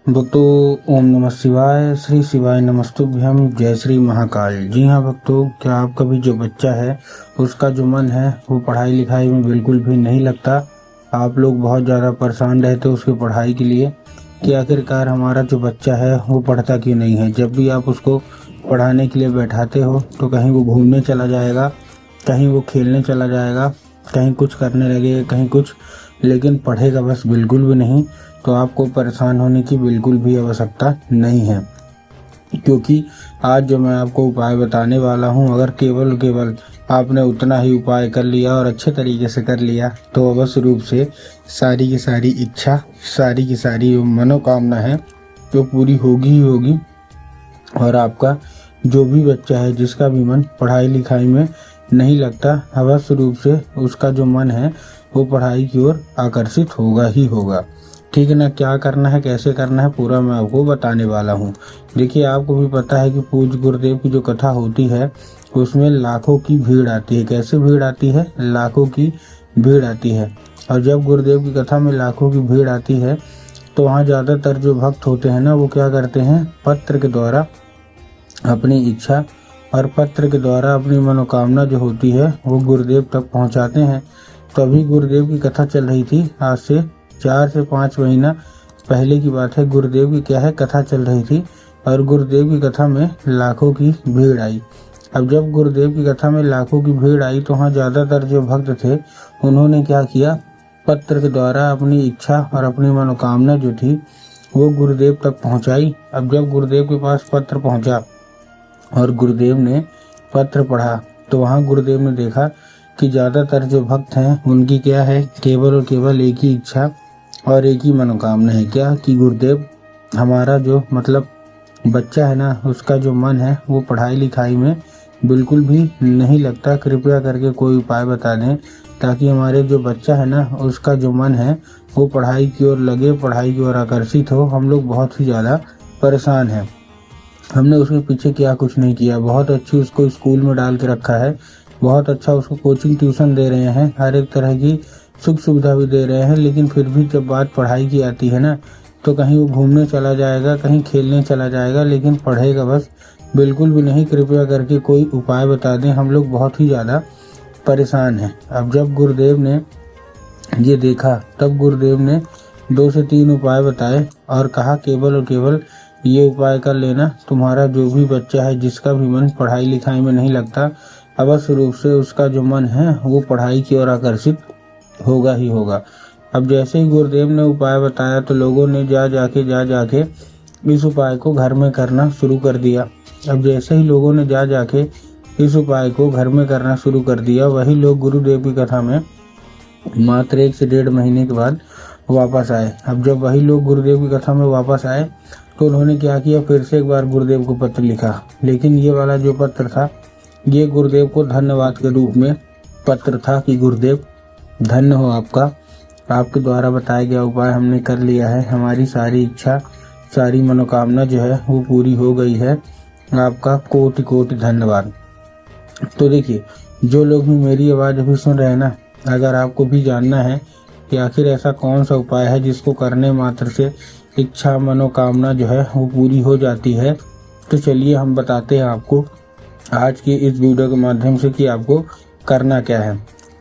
भक्तों, ओम नमः शिवाय, श्री शिवाय नमस्तुभ्यम, जय श्री महाकाल। जी हाँ भक्तों, क्या आपका भी जो बच्चा है उसका जो मन है वो पढ़ाई लिखाई में बिल्कुल भी नहीं लगता। आप लोग बहुत ज़्यादा परेशान रहते हो उसकी पढ़ाई के लिए कि आखिरकार हमारा जो बच्चा है वो पढ़ता क्यों नहीं है। जब भी आप उसको पढ़ाने के लिए बैठाते हो तो कहीं वो घूमने चला जाएगा, कहीं वो खेलने चला जाएगा, कहीं कुछ करने लगेगा, कहीं कुछ, लेकिन पढ़ेगा बस बिल्कुल भी नहीं। तो आपको परेशान होने की बिल्कुल भी आवश्यकता नहीं है, क्योंकि आज जो मैं आपको उपाय बताने वाला हूं, अगर केवल आपने उतना ही उपाय कर लिया और अच्छे तरीके से कर लिया तो अवश्य रूप से सारी की सारी इच्छा, सारी की सारी मनोकामना है जो पूरी होगी ही होगी। और आपका जो भी बच्चा है जिसका भी मन पढ़ाई लिखाई में नहीं लगता, अवश्य रूप से उसका जो मन है वो पढ़ाई की ओर आकर्षित होगा ही होगा। ठीक है ना। क्या करना है, कैसे करना है, पूरा मैं आपको बताने वाला हूँ। देखिए, आपको भी पता है कि पूज्य गुरुदेव की जो कथा होती है उसमें लाखों की भीड़ आती है। कैसे भीड़ आती है? लाखों की भीड़ आती है। और जब गुरुदेव की कथा में लाखों की भीड़ आती है तो वहाँ ज़्यादातर जो भक्त होते हैं ना, वो क्या करते हैं, पत्र के द्वारा अपनी इच्छा और पत्र के द्वारा अपनी मनोकामना जो होती है वो गुरुदेव तक पहुँचाते हैं। तो अभी गुरुदेव की कथा चल रही थी, आज से 4 से 5 महीना पहले की बात है। गुरुदेव की क्या है, कथा चल रही थी और गुरुदेव की कथा में लाखों की भीड़ आई। अब जब गुरुदेव की कथा में लाखों की भीड़ आई तो वहाँ ज़्यादातर जो भक्त थे उन्होंने क्या किया, पत्र के द्वारा अपनी इच्छा और अपनी मनोकामना जो थी वो गुरुदेव तक पहुँचाई। अब जब गुरुदेव के पास पत्र पहुँचा और गुरुदेव ने पत्र पढ़ा तो वहाँ गुरुदेव ने देखा कि ज़्यादातर जो भक्त हैं उनकी क्या है, केवल और केवल एक ही इच्छा और एक ही मनोकामना है, क्या कि गुरुदेव हमारा जो बच्चा है ना उसका जो मन है वो पढ़ाई लिखाई में बिल्कुल भी नहीं लगता। कृपया करके कोई उपाय बता दें ताकि हमारे जो बच्चा है ना उसका जो मन है वो पढ़ाई की ओर लगे, पढ़ाई की ओर आकर्षित हो। हम लोग बहुत ही ज़्यादा परेशान हैं। हमने उसके पीछे क्या कुछ नहीं किया, बहुत अच्छी उसको स्कूल में डाल के रखा है, बहुत अच्छा उसको कोचिंग ट्यूशन दे रहे हैं, हर एक तरह की सुख सुविधा भी दे रहे हैं, लेकिन फिर भी जब बात पढ़ाई की आती है ना तो कहीं वो घूमने चला जाएगा, कहीं खेलने चला जाएगा, लेकिन पढ़ेगा बस बिल्कुल भी नहीं। कृपया करके कोई उपाय बता दें, हम लोग बहुत ही ज़्यादा परेशान हैं। अब जब गुरुदेव ने ये देखा तब गुरुदेव ने 2 से 3 उपाय बताए और कहा केवल और केवल ये उपाय कर लेना, तुम्हारा जो भी बच्चा है जिसका भी मन पढ़ाई लिखाई में नहीं लगता, अवश्य रूप से उसका जो मन है वो पढ़ाई की ओर आकर्षित होगा ही होगा। अब जैसे ही गुरुदेव ने उपाय बताया तो लोगों ने जा जाके इस उपाय को घर में करना शुरू कर दिया। अब जैसे ही लोगों ने जा जाके इस उपाय को घर में करना शुरू कर दिया, वही लोग गुरुदेव की कथा में मात्र 1 से 1.5 महीने के बाद वापस आए। अब जब वही लोग गुरुदेव की कथा में वापस आए तो उन्होंने क्या किया, फिर से एक बार गुरुदेव को पत्र लिखा, लेकिन ये वाला जो पत्र था ये गुरुदेव को धन्यवाद के रूप में पत्र था कि गुरुदेव धन्य हो आपका, आपके द्वारा बताया गया उपाय हमने कर लिया है, हमारी सारी इच्छा सारी मनोकामना जो है वो पूरी हो गई है, आपका कोटि कोटि धन्यवाद। तो देखिए, जो लोग भी मेरी आवाज़ अभी सुन रहे हैं ना, अगर आपको भी जानना है कि आखिर ऐसा कौन सा उपाय है जिसको करने मात्र से इच्छा मनोकामना जो है वो पूरी हो जाती है, तो चलिए हम बताते हैं आपको आज की इस वीडियो के माध्यम से कि आपको करना क्या है।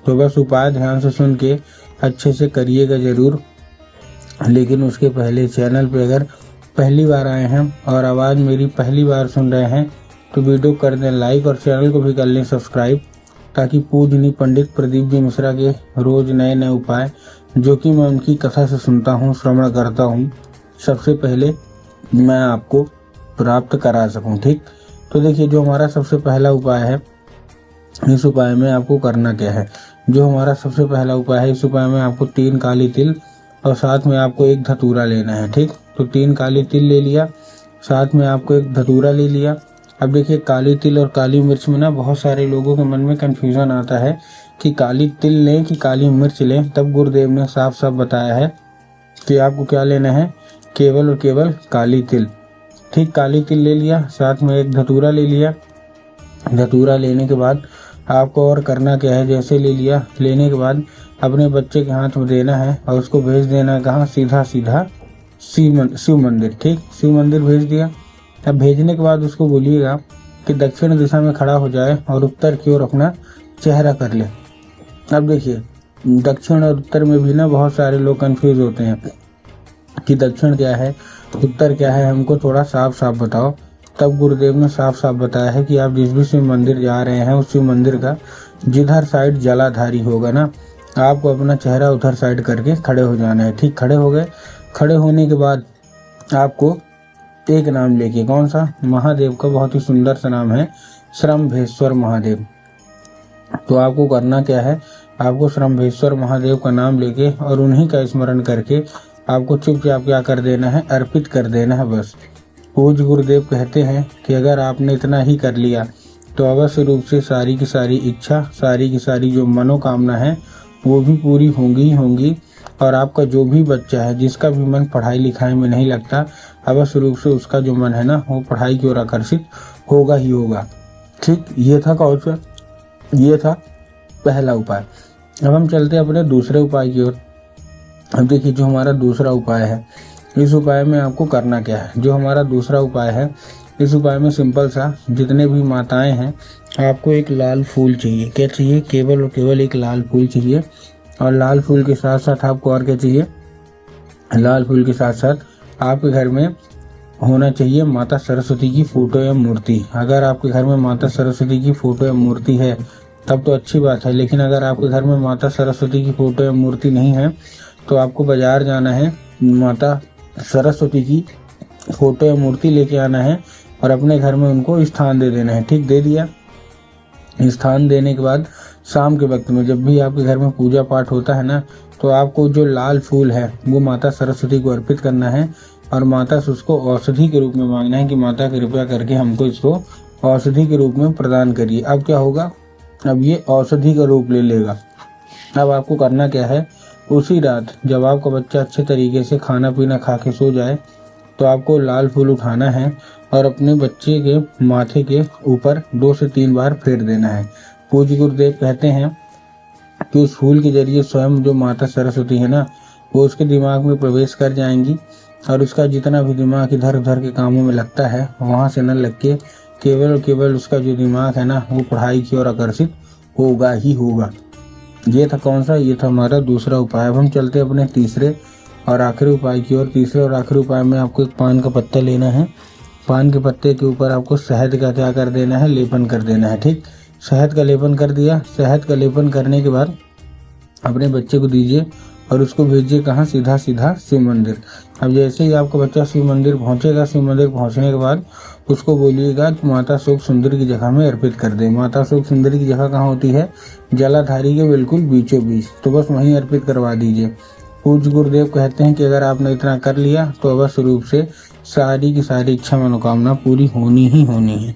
तो बस उपाय ध्यान से सुन के अच्छे से करिएगा ज़रूर, लेकिन उसके पहले चैनल पे अगर पहली बार आए हैं और आवाज़ मेरी पहली बार सुन रहे हैं तो वीडियो कर दें लाइक और चैनल को भी कर लें सब्सक्राइब, ताकि पूजनीय पंडित प्रदीप जी मिश्रा के रोज़ नए नए उपाय जो कि मैं उनकी कथा से सुनता हूँ, श्रवण करता हूँ, सबसे पहले मैं आपको प्राप्त करा सकूँ। ठीक, तो देखिए, जो हमारा सबसे पहला उपाय है, इस उपाय में आपको करना क्या है। जो हमारा सबसे पहला उपाय है, इस उपाय में आपको 3 काली तिल और साथ में आपको 1 धतूरा लेना है। ठीक, तो 3 काली तिल ले लिया, साथ में आपको 1 धतूरा ले लिया। अब देखिए, काली तिल और काली मिर्च में ना बहुत सारे लोगों के मन में कन्फ्यूज़न आता है कि काली तिल लें कि काली मिर्च लें। तब गुरुदेव ने साफ साफ बताया है कि आपको क्या लेना है, केवल और केवल काली तिल। ठीक, काली तिल ले लिया, साथ में 1 धतूरा ले लिया। धतूरा लेने के बाद आपको और करना क्या है, जैसे ले लिया, लेने के बाद अपने बच्चे के हाथ में देना है और उसको भेज देना है कहाँ, सीधा सीधा शिव मंदिर। ठीक, शिव मंदिर भेज दिया। अब भेजने के बाद उसको बोलिएगा कि दक्षिण दिशा में खड़ा हो जाए और उत्तर की ओर अपना चेहरा कर ले। अब देखिए, दक्षिण और उत्तर में भी ना बहुत सारे लोग कंफ्यूज होते हैं कि दक्षिण क्या है, उत्तर क्या है, हमको थोड़ा साफ साफ बताओ। तब गुरुदेव ने साफ साफ बताया है कि आप जिस भी शिव मंदिर जा रहे हैं उस शिव मंदिर का जिधर साइड जलाधारी होगा ना, आपको अपना चेहरा उधर साइड करके खड़े हो जाना है। ठीक, खड़े हो गए। खड़े होने के बाद आपको एक नाम लेके, कौन सा, महादेव का बहुत ही सुंदर सा नाम है, श्रम्भेश्वर महादेव। तो आपको करना क्या है, आपको श्रम्भेश्वर महादेव का नाम लेके और उन्हीं का स्मरण करके आपको चुपचाप क्या कर देना है, अर्पित कर देना है बस। पूज्य गुरुदेव कहते हैं कि अगर आपने इतना ही कर लिया तो अवश्य रूप से सारी की सारी इच्छा, सारी की सारी जो मनोकामना है वो भी पूरी होंगी ही होंगी। और आपका जो भी बच्चा है जिसका भी मन पढ़ाई लिखाई में नहीं लगता, अवश्य रूप से उसका जो मन है ना वो पढ़ाई की ओर आकर्षित होगा ही होगा। ठीक, ये था कौन सा, ये था पहला उपाय। अब हम चलते हैं अपने दूसरे उपाय की ओर। अब देखिए, जो हमारा दूसरा उपाय है, इस उपाय में आपको करना क्या है। जो हमारा दूसरा उपाय है, इस उपाय में सिंपल सा, जितने भी माताएं हैं आपको एक लाल फूल चाहिए। क्या चाहिए, केवल और केवल एक लाल फूल चाहिए। और लाल फूल के साथ साथ आपको और क्या चाहिए, लाल फूल के साथ साथ आपके घर में होना चाहिए माता सरस्वती की फोटो या मूर्ति। अगर आपके घर में माता सरस्वती की फोटो या मूर्ति है तब तो अच्छी बात है, लेकिन अगर आपके घर में माता सरस्वती की फोटो या मूर्ति नहीं है तो आपको बाजार जाना है, माता सरस्वती की फोटो या मूर्ति लेके आना है और अपने घर में उनको स्थान दे देना है। ठीक, दे दिया। स्थान देने के बाद शाम के वक्त में जब भी आपके घर में पूजा पाठ होता है ना, तो आपको जो लाल फूल है वो माता सरस्वती को अर्पित करना है और माता से उसको औषधि के रूप में मांगना है कि माता कृपया करके हमको इसको औषधि के रूप में प्रदान करिए। अब क्या होगा, अब ये औषधि का रूप ले लेगा। अब आपको करना क्या है, उसी रात जब आपका बच्चा अच्छे तरीके से खाना पीना खा के सो जाए तो आपको लाल फूल उठाना है और अपने बच्चे के माथे के ऊपर 2 से 3 बार फेर देना है। पूज्य गुरुदेव कहते हैं कि उस फूल के जरिए स्वयं जो माता सरस्वती है ना, वो उसके दिमाग में प्रवेश कर जाएंगी और उसका जितना भी दिमाग इधर उधर के कामों में लगता है वहाँ से न लग के केवल और केवल उसका जो दिमाग है ना वो पढ़ाई की ओर आकर्षित होगा ही होगा। ये था कौन सा, ये था हमारा दूसरा उपाय। अब हम चलते हैं अपने तीसरे और आखिरी उपाय की ओर। तीसरे और आखिरी उपाय में आपको एक पान का पत्ता लेना है। पान के पत्ते के ऊपर आपको शहद का क्या कर देना है, लेपन कर देना है। ठीक, शहद का लेपन कर दिया। शहद का लेपन करने के बाद अपने बच्चे को दीजिए और उसको भेजिए कहाँ, सीधा सीधा शिव मंदिर। अब जैसे ही आपका बच्चा शिव मंदिर पहुंचेगा, शिव मंदिर पहुंचने के बाद उसको बोलिएगा कि माता शोक सुंदर की जगह में अर्पित कर दे। माता शोक सुंदर की जगह कहाँ होती है, जलाधारी के बिल्कुल बीचों बीच, तो बस वहीं अर्पित करवा दीजिए। पूज्य गुरुदेव कहते हैं कि अगर आपने इतना कर लिया तो अवश्य रूप से सारी की सारी इच्छा मनोकामना पूरी होनी ही होनी है।